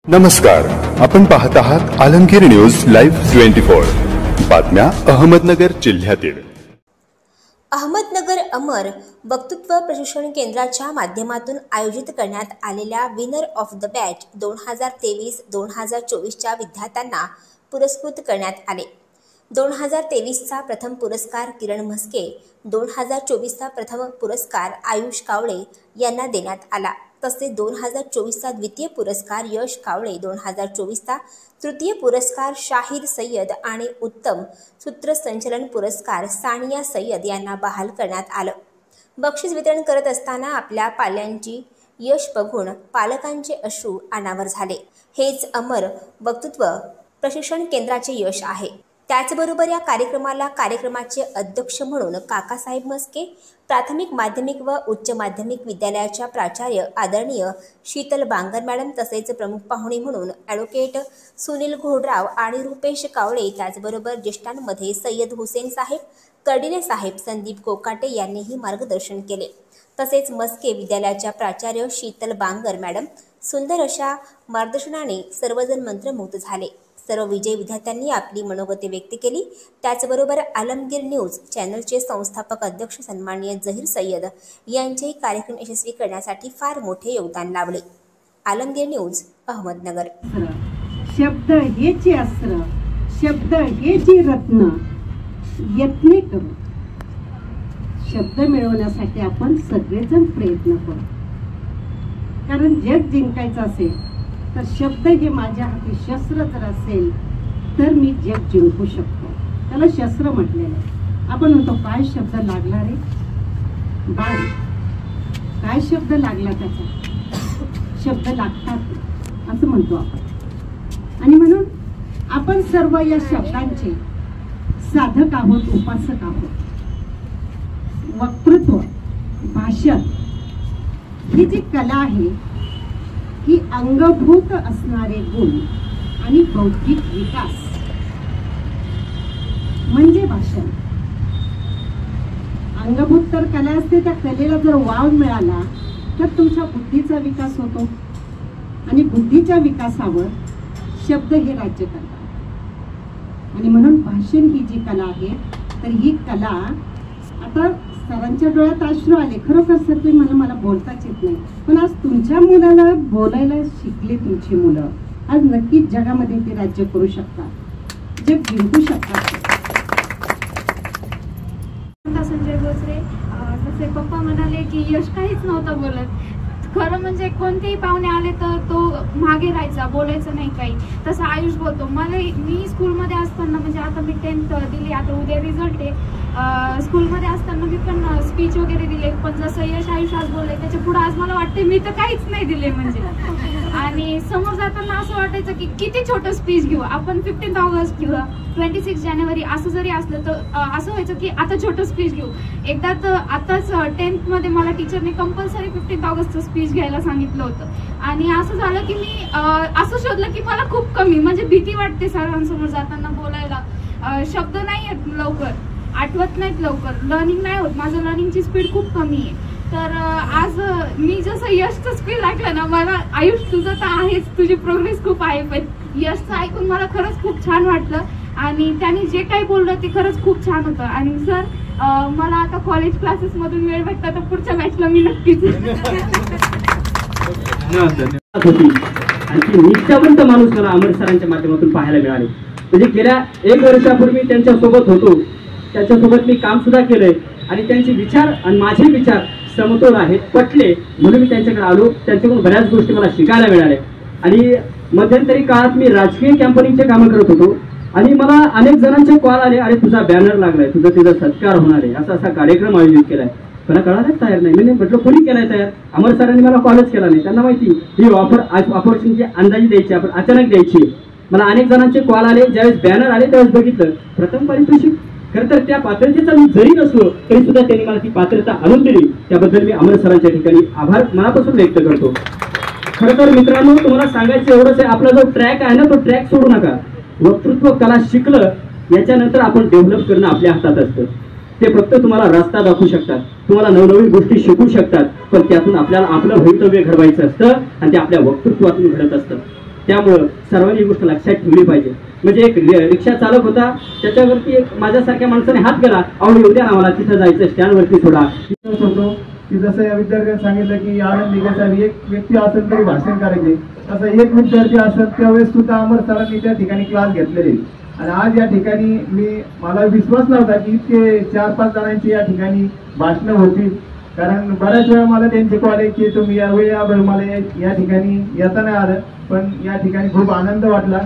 नमस्कार, आपण पाहत आहात आलमगीर न्यूज लाईव्ह 24 बातम्या अहमदनगर जिल्ह्यातील। अहमदनगर अमर वक्तृत्व प्रशिक्षण केंद्राच्या माध्यमातून आयोजित करण्यात आलेल्या विनर ऑफ द बॅच 2023-2024 च्या विद्यार्थ्यांना पुरस्कृत करण्यात आले। 2023चा प्रथम पुरस्कार किरण म्हस्के, 2024चा प्रथम पुरस्कार आयुष कावळे यांना देण्यात आला। तसेच 2024चा द्वितीय पुरस्कार यश कावळे, 2024चा तृतीय पुरस्कार शाहिद सय्यद आणि उत्तम सूत्रसंचलन पुरस्कार सानिया सय्यद यांना बहाल करण्यात आलं। बक्षीस वितरण करत असताना आपल्या पाल्यांची यश बघून पालकांचे अश्रू अनावर झाले। हेच अमर वक्तृत्व प्रशिक्षण केंद्राचे यश आहे। त्याचबरोबर या कार्यक्रमाचे अध्यक्ष म्हणून काकासाहेब म्हस्के, प्राथमिक माध्यमिक व उच्च माध्यमिक विद्यालयाच्या प्राचार्य आदरणीय शीतल बांगर मॅडम, तसेच प्रमुख पाहुणे म्हणून ॲडव्होकेट सुनील घोडराव आणि रुपेश कावळे, त्याचबरोबर ज्येष्ठांमध्ये सय्यद हुसेन साहेब, कर्डिले साहेब, संदीप कोकाटे यांनीही मार्गदर्शन केले। तसेच म्हस्के विद्यालयाच्या प्राचार्य शीतल बांगर मॅडम सुंदर अशा मार्गदर्शनाने सर्वजण मंत्रमुग्ध झाले। सर्व विजयी विद्यार्थ्यांनी आपली मनोगते व्यक्त केली। त्याचबरोबर आलमगीर न्यूज चॅनलचे संस्थापक अध्यक्ष सन्माननीय जहीर सय्यद यांचेही कार्यक्रम यशस्वी करण्यासाठी फार मोठे योगदान लावले। आलमगीर न्यूज अहमदनगर। शब्द हेची अस्त्र, शब्द हेची रत्न, यत्ने करू शब्द मिळवण्यासाठी आपण सगळेजण प्रयत्न करू। कारण जग जिंकायचं असेल तर शब्द हे माझ्या हाती शस्त्र जर असेल तर मी जग जिंकू शकतो। त्याला शस्त्र म्हटलेलं आहे। आपण म्हणतो काय शब्द लागला रे बाळ, काय शब्द लागला त्याचा, शब्द लागतात असं म्हणतो आपण। आणि म्हणून आपण सर्व या शब्दांचे साधक आहोत, उपासक आहोत। वक्तृत्व, भाषण ही जी कला आहे ही अंगभूत असणारे गुण आणि बौद्धिक विकास म्हणजे भाषण। अंगभूत तर कला असते, त्या कलेला जर वाव मिळाला तर तुमच्या बुद्धीचा विकास होतो आणि बुद्धीच्या विकासावर शब्द हे राज्य करतात। आणि म्हणून भाषण ही जी कला आहे तर ही कला, आता सरांच्या डोळ्यात अश्रू आले, खरोखर सर तुम्ही मला बोलताच येत नाही, पण आज तुमच्या मुलाला बोलायला शिकले तुमची मुलं, आज नक्कीच जगामध्ये ते राज्य करू शकतात, जग जिंकू शकतात। संजय भोसरे तसे पप्पा म्हणाले की यश काहीच नव्हतं बोलत, खरं म्हणजे कोणतेही पाहुणे आले तर तो मागे राहायचा, बोलायचं नाही काही। तसं आयुष बोलतो। मी स्कूलमध्ये असताना, म्हणजे आता मी 10th दिली, आता उद्या रिझल्ट आहे, स्कूलमध्ये असताना मी पण स्पीच वगैरे दिले, पण जसं यश आयुष आज बोलले त्याच्या पुढे आज मला वाटते मी तर काहीच नाही दिले म्हणजे। आणि समोर जाताना असं वाटायचं की किती छोटं स्पीच घेऊ आपण, 15 ऑगस्ट किंवा 26 जानेवारी असं जरी असलं तर असं व्हायचं की आता छोटं स्पीच घेऊ। एकदा तर आताच 10th मध्ये मला टीचरने कंपल्सरी 15 ऑगस्टचं स्पीच घ्यायला सांगितलं होतं। आणि असं झालं की मी असं शोधलं की मला खूप कमी, म्हणजे भीती वाटते सर्वांसमोर जाताना बोलायला, शब्द नाही येत लवकर, आठवत नाहीत लवकर, लर्निंग नाही होत, माझं लर्निंगची स्पीड खूप कमी आहे। तर आज मी जसं यशचं स्पीड ऐकलं ना, मला आयुष तुझं तर आहेच, तुझी प्रोग्रेस खूप आहे, पण यशचं ऐकून मला खरंच खूप छान वाटलं आणि त्यांनी जे काही बोललं ते खरंच खूप छान होतं। आणि सर मला आता कॉलेज क्लासेस मधून वेळ भेटला तर पुढच्या बॅचला मी नक्कीच आणखी निष्ठावंत माणूस मला अमर सरांच्या माध्यमातून पाहायला मिळाले। म्हणजे गेल्या 1 वर्षापूर्वी त्यांच्यासोबत होतो, त्याच्यासोबत मी काम सुद्धा केलंय आणि त्यांचे विचार आणि माझे विचार समतोल आहेत, पटले, म्हणून मी त्यांच्याकडे आलो। त्यांच्याकडून बऱ्याच गोष्टी मला शिकायला मिळाल्या। आणि मध्यंतरी काळात मी राजकीय कॅम्पनिंगचे कामं करत होतो आणि मला अनेक जणांचे कॉल आले, अरे तुझा बॅनर लागलाय, तुझा तिचा सत्कार होणार आहे, असा कार्यक्रम आयोजित केलाय, मला कळायलाच तयार नाही। मी म्हटलं कोणी केलाय तयार? अमर सरांनी मला कॉलच केला नाही, त्यांना माहिती ही ऑपॉर्च्युनिटी अंदाजी द्यायची, आपण अचानक द्यायची। मला अनेक जणांचे कॉल आले, ज्यावेळेस बॅनर आले त्यावेळेस बघितलं प्रथम पारितोषिक, खरं तर त्या पात्रतेचा मी जरी नसलो तरी सुद्धा त्यांनी मला ती पात्रता आणून दिली, त्याबद्दल मी अमर सरांच्या ठिकाणी आभार मनापासून व्यक्त करतो। खरं तर मित्रांनो, तुम्हाला सांगायचं एवढंच आहे, आपला जो ट्रॅक आहे ना तो ट्रॅक सोडू नका। वक्तृत्व कला शिकलं याच्यानंतर आपण डेव्हलप करणं आपल्या हातात असतं। ते फक्त तुम्हाला रस्ता दाखवू शकतात, तुम्हाला नवनवीन गोष्टी शिकवू शकतात, पण त्यातून आपल्याला आपलं भवितव्य घडवायचं असतं आणि ते आपल्या वक्तृत्वातून घडत असतं। त्यामुळं सर्वांनी ही गोष्ट लक्षात ठेवली पाहिजे. म्हणजे एक रिक्षा चालक होता, त्याच्यावरती एक माझ्यासारख्या माणसाने हात केला, अहो येऊ द्या ना मला, तिथं जायचं स्टँडवरती सोडा. होतो की जसं या विद्यार्थ्यांनी सांगितलं की आनंद निघायचा एक व्यक्ती असेल तरी भाषण करायचे, तसं एक विद्यार्थी असेल त्यावेळेस सुद्धा अमर सरांनी त्या ठिकाणी क्लास घेतलेले. आणि आज या ठिकाणी मला विश्वास नव्हता की इतके 4-5 जणांची या ठिकाणी भाषणं होती. कारण बऱ्याच वेळा मला त्यांचे कॉल की तुम्ही यावेळी मला या ठिकाणी येता नाही आलं, पण या ठिकाणी खूप आनंद वाटला.